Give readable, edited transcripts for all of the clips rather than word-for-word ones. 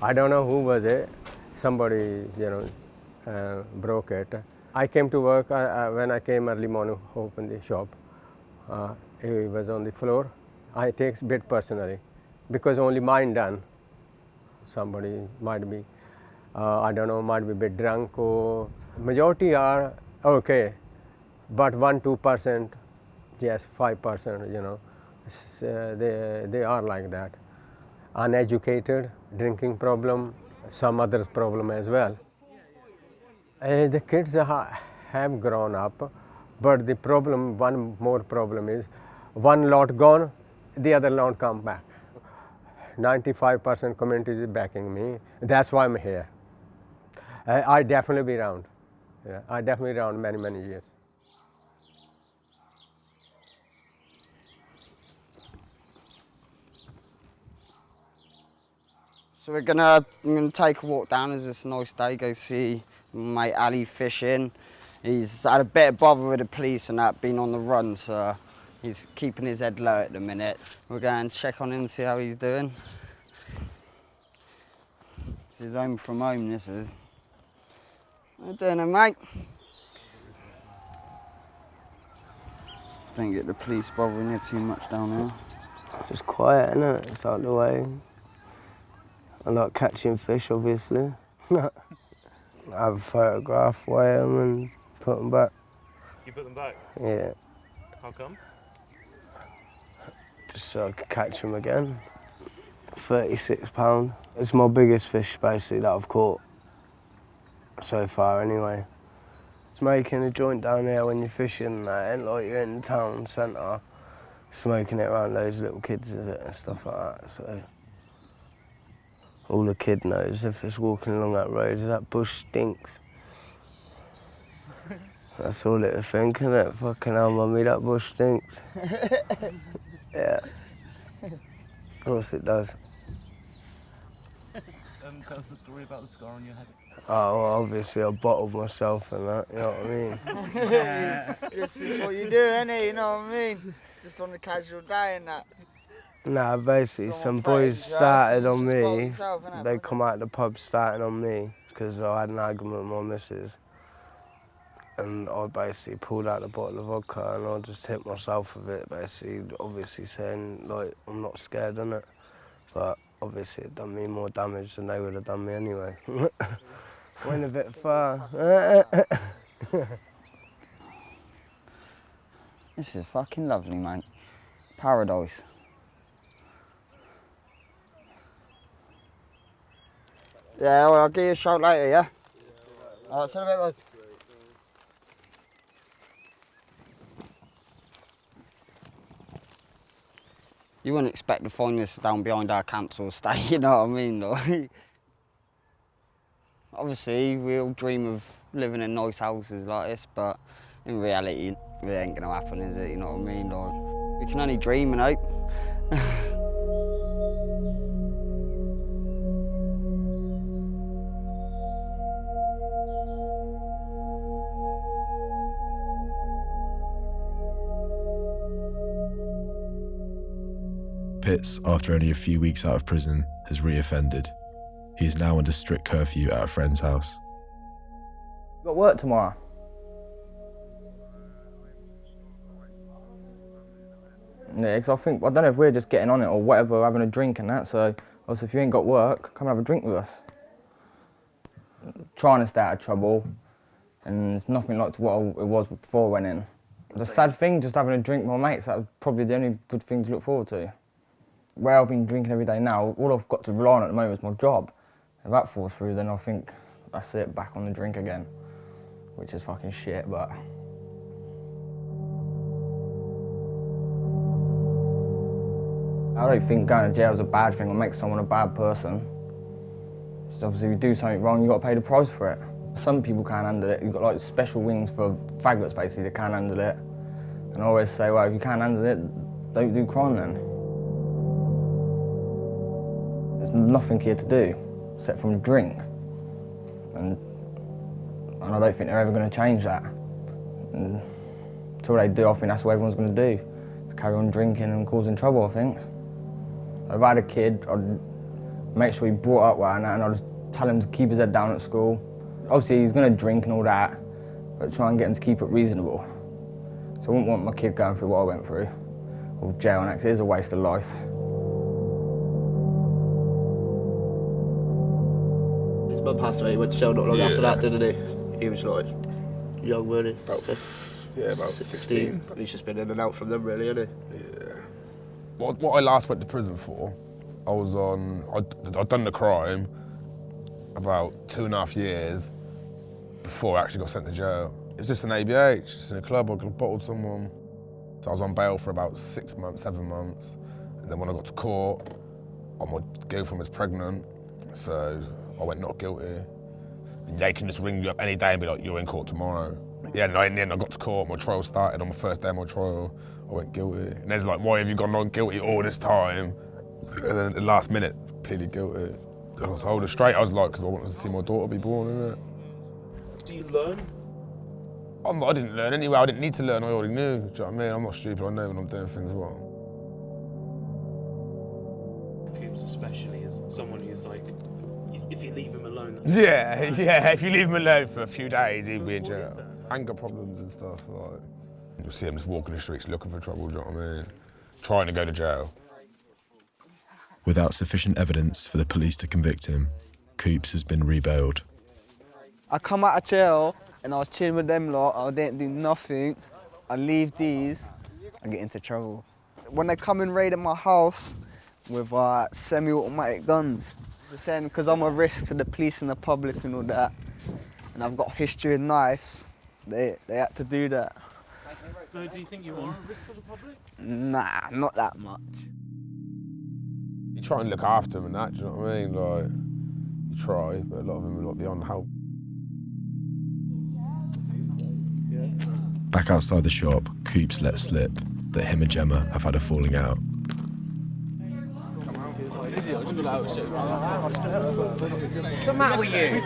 I don't know who was it. Somebody, broke it. I came to work when I came early morning, opened the shop. He was on the floor. I take a bit personally because only mine done. Somebody might be, I don't know, might be a bit drunk or majority are okay, but 1-2%, yes, 5%, they are like that. Uneducated, drinking problem, some others problem as well. The kids have grown up, but the problem, one more problem is, one lot gone, the other lot come back. 95% community is backing me. That's why I'm here. I definitely be around. Yeah, I definitely around many, many years. So I'm gonna take a walk down as it's a nice day, go see my mate Ali fishing. He's had a bit of bother with the police and that, been on the run, so he's keeping his head low at the minute. We're going to check on him and see how he's doing. This is home from home, this is. How you doing, mate? Don't get the police bothering you too much down there. It's just quiet, isn't it? It's out of the way. I like catching fish, obviously. I have a photograph, weigh them and put them back. You put them back? Yeah. How come? Just so I could catch them again. £36. It's my biggest fish, basically, that I've caught so far, anyway. It's making a joint down here when you're fishing, it ain't like you're in the town centre, smoking it around those little kids, is it, and stuff like that, so. All the kid knows if it's walking along that road is that bush stinks. That's all it'll think, innit? Fucking hell, mummy, that bush stinks. Yeah. Of course it does. Tell us the story about the scar on your head. Oh, well, obviously I bottled myself and that, you know what I mean? This is what you do, innit? You know what I mean? Just on a casual day and that. Nah, basically some boys started on me. They come out of the pub starting on me because I had an argument with my missus. And I basically pulled out a bottle of vodka and I just hit myself with it, basically, obviously saying, like, I'm not scared, innit? But obviously it done me more damage than they would have done me anyway. Went a bit far. This is fucking lovely, mate. Paradise. Yeah, well, I'll give you a shout later, yeah? Alright, see you in a bit, boys. You wouldn't expect to find this down behind our council estate, you know what I mean? Like, obviously, we all dream of living in nice houses like this, but in reality, it ain't gonna happen, is it? You know what I mean? Like, we can only dream and hope. Pitts, after only a few weeks out of prison, has reoffended. He is now under strict curfew at a friend's house. Got work tomorrow. Yeah, because I don't know if we're just getting on it or whatever, having a drink and that, so also if you ain't got work, come have a drink with us. Trying to stay out of trouble, and it's nothing like what it was before I went in. The sad thing, just having a drink with my mates, that was probably the only good thing to look forward to. Where I've been drinking every day now, all I've got to rely on at the moment is my job. If that falls through, then I think that's it, back on the drink again, which is fucking shit, but. I don't think going to jail is a bad thing or makes someone a bad person. So obviously if you do something wrong, you've got to pay the price for it. Some people can't handle it. You've got like special wings for faggots basically that can't handle it. And I always say, well, if you can't handle it, don't do crime then. There's nothing here to do except from drink. And I don't think they're ever going to change that. And until they do, I think that's what everyone's going to do. To carry on drinking and causing trouble, I think. If I had a kid, I'd make sure he brought up well and I'd just tell him to keep his head down at school. Obviously, he's going to drink and all that, but try and get him to keep it reasonable. So I wouldn't want my kid going through what I went through, or jail, and it is a waste of life. His mum passed away, he went to jail not long after that, didn't he? He was like young, weren't he? About 16. He's just been in and out from them, really, hasn't he? Yeah. What I last went to prison for, I'd done the crime about 2.5 years before I actually got sent to jail. It was just an ABH, just in a club, I bottled someone. So I was on bail for about 6 months, 7 months. And then when I got to court, my girlfriend was pregnant, so I went not guilty. And they can just ring you up any day and be like, you're in court tomorrow. Yeah, and in the end I got to court, my trial started. On my first day of my trial, I went guilty. And there's like, why have you gone not guilty all this time? And then at the last minute, pleaded guilty. I was told her straight, I was like, because I wanted to see my daughter be born, innit? Do you learn? I didn't learn anyway, I didn't need to learn, I already knew. Do you know what I mean? I'm not stupid, I know when I'm doing things wrong. Coopz especially is someone who's like, if you leave him alone. Yeah, if you leave him alone for a few days, he'll be in jail. Anger problems and stuff, like. You'll see him just walking the streets looking for trouble, do you know what I mean? Trying to go to jail. Without sufficient evidence for the police to convict him, Coopz has been rebailed. I come out of jail and I was chilling with them lot, I didn't do nothing. I leave these, I get into trouble. When they come and raid at my house with semi-automatic guns, they're saying because I'm a risk to the police and the public and all that, and I've got a history of knives, they had to do that. So do you think you are a risk to the public? Nah, not that much. You try and look after them and that, do you know what I mean? Like, you try, but a lot of them are like beyond help. Back outside the shop, Coopz let slip that him and Gemma have had a falling out. What's the matter with you?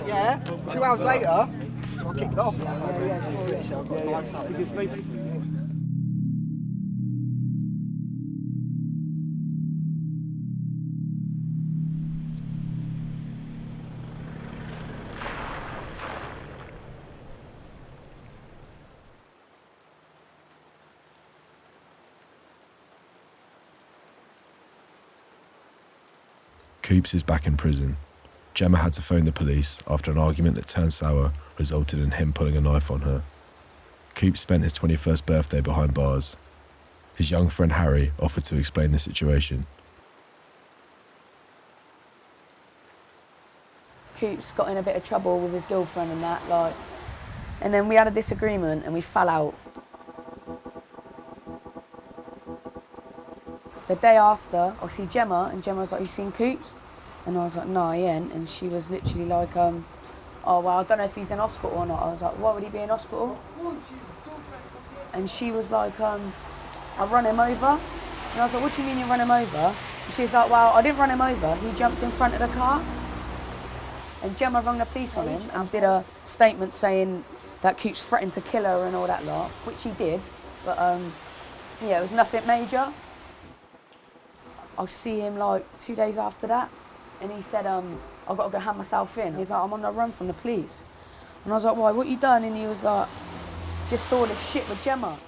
Yeah, 2 hours later, I kicked off. Coopz is back in prison. Gemma had to phone the police after an argument that turned sour resulted in him pulling a knife on her. Coopz spent his 21st birthday behind bars. His young friend Harry offered to explain the situation. Coopz got in a bit of trouble with his girlfriend and that, like, and then we had a disagreement and we fell out. The day after, I see Gemma, and Gemma was like, "You seen Coopz?" And I was like, "No, I ain't." And she was literally like, "Oh, well, I don't know if he's in hospital or not." I was like, "Why would he be in hospital?" And she was like, "I run him over." And I was like, "What do you mean you run him over?" And she was like, "Well, I didn't run him over. He jumped in front of the car." And Gemma rang the police on him and did a statement saying that Coopz threatened to kill her and all that lot, which he did. But yeah, it was nothing major. I see him like 2 days after that, and he said, I've got to go hand myself in. He's like, "I'm on the run from the police." And I was like, "Why, what you done?" And he was like, "Just all this shit with Gemma."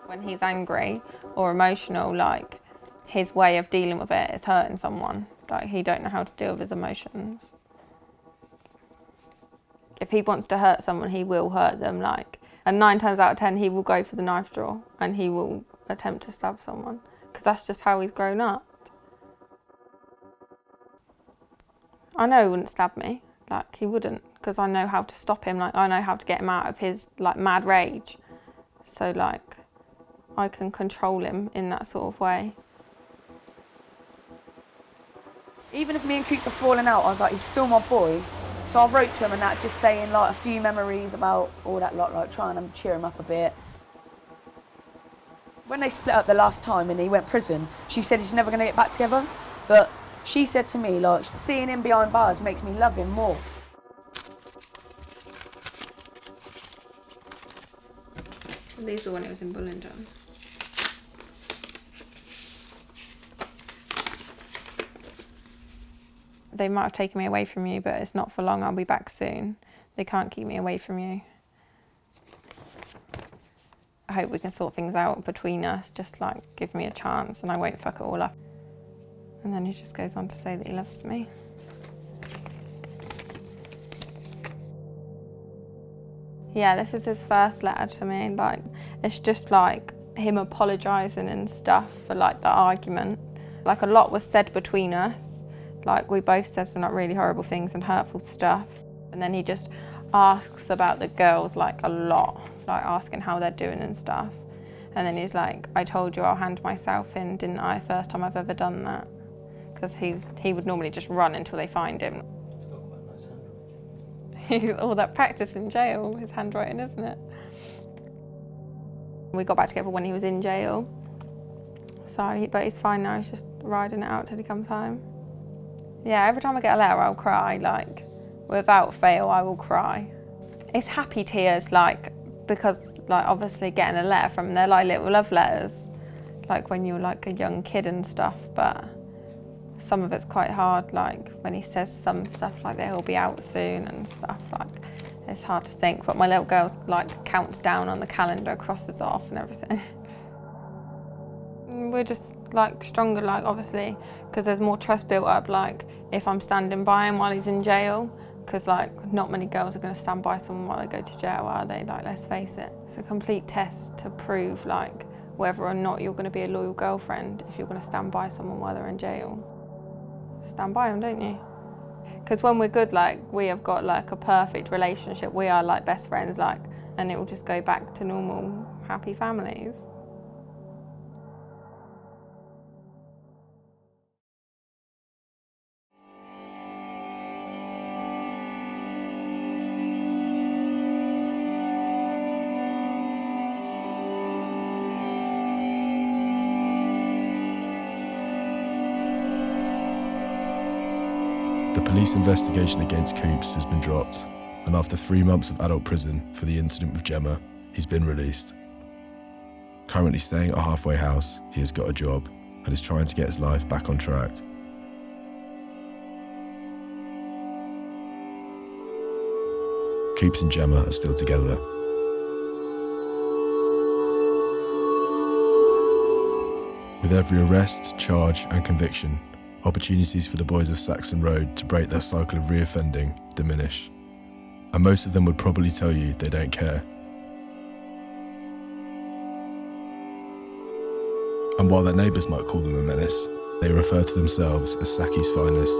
When he's angry or emotional, like, his way of dealing with it is hurting someone. Like, he don't know how to deal with his emotions. If he wants to hurt someone, he will hurt them, like, and 9 times out of 10, he will go for the knife drawer and he will attempt to stab someone, because that's just how he's grown up. I know he wouldn't stab me, like, he wouldn't, because I know how to stop him, like, I know how to get him out of his, like, mad rage. So, like, I can control him in that sort of way. Even if me and Coopz are falling out, I was like, he's still my boy. So I wrote to him and that, just saying like a few memories about all that lot, like trying to cheer him up a bit. When they split up the last time and he went prison, she said he's never going to get back together. But she said to me, like, seeing him behind bars makes me love him more. These were when it was in Abingdon. They might have taken me away from you, but it's not for long. I'll be back soon. They can't keep me away from you. I hope we can sort things out between us. Just like give me a chance and I won't fuck it all up. And then he just goes on to say that he loves me. Yeah, this is his first letter to me. Like, it's just like him apologising and stuff for like the argument. Like a lot was said between us. Like we both said some like really horrible things and hurtful stuff. And then he just asks about the girls like a lot, like asking how they're doing and stuff. And then he's like, I told you I'll hand myself in, didn't I? First time I've ever done that. Because he would normally just run until they find him. He's got quite a nice handwriting. All that practice in jail, his handwriting, isn't it? We got back together when he was in jail. So, but he's fine now, he's just riding it out till he comes home. Yeah, every time I get a letter, I'll cry, like, without fail, I will cry. It's happy tears, like, because, like, obviously getting a letter from them, they're like little love letters, like when you're like a young kid and stuff, but some of it's quite hard, like when he says some stuff like that he'll be out soon and stuff, like, it's hard to think, but my little girl's like counts down on the calendar, crosses off and everything. We're just like stronger, like obviously, because there's more trust built up, like if I'm standing by him while he's in jail, because like not many girls are going to stand by someone while they go to jail, are they? Like, let's face it, it's a complete test to prove like whether or not you're going to be a loyal girlfriend if you're going to stand by someone while they're in jail. Stand by them, don't you? Because when we're good, like we have got like a perfect relationship, we are like best friends, like, and it will just go back to normal happy families. The police investigation against Coopz has been dropped, and after 3 months of adult prison for the incident with Gemma, he's been released. Currently staying at a halfway house, he has got a job and is trying to get his life back on track. Coopz and Gemma are still together. With every arrest, charge and conviction, opportunities for the boys of Saxton Road to break their cycle of reoffending diminish. And most of them would probably tell you they don't care. And while their neighbours might call them a menace, they refer to themselves as Saky's finest.